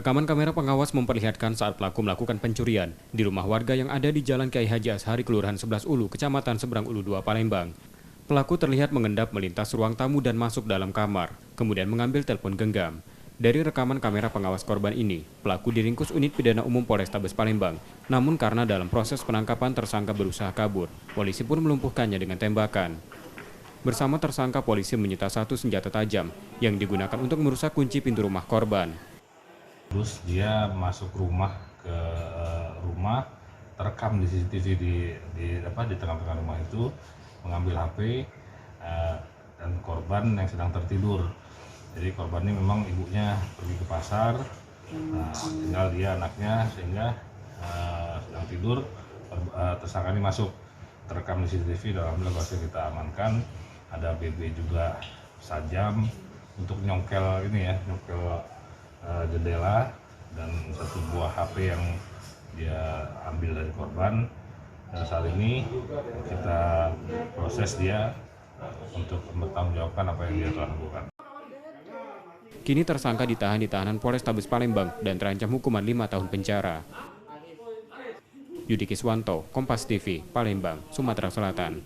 Rekaman kamera pengawas memperlihatkan saat pelaku melakukan pencurian di rumah warga yang ada di Jalan Kiai Haji Ashari, Kelurahan 11 Ulu, Kecamatan Seberang Ulu 2, Palembang. Pelaku terlihat mengendap melintas ruang tamu dan masuk dalam kamar, kemudian mengambil telepon genggam. Dari rekaman kamera pengawas korban ini, pelaku diringkus Unit Pidana Umum Polrestabes Palembang. Namun karena dalam proses penangkapan tersangka berusaha kabur, polisi pun melumpuhkannya dengan tembakan. Bersama tersangka, polisi menyita satu senjata tajam yang digunakan untuk merusak kunci pintu rumah korban. Terus dia masuk rumah ke rumah, terekam di CCTV di tengah-tengah rumah itu, mengambil HP dan korban yang sedang tertidur. Jadi korban ini memang ibunya pergi ke pasar, tinggal dia anaknya sehingga sedang tidur. Tersangka ini masuk, terekam di CCTV dalam berhasil kita amankan. Ada BB juga sajam untuk nyongkel jendela dan satu buah HP yang dia ambil dari korban. Dan saat ini kita proses dia untuk mempertanggungjawabkan apa yang dia telah lakukan. Kini tersangka ditahan di tahanan Polrestabes Palembang dan terancam hukuman 5 tahun penjara. Yudi Kiswanto, Kompas TV, Palembang, Sumatera Selatan.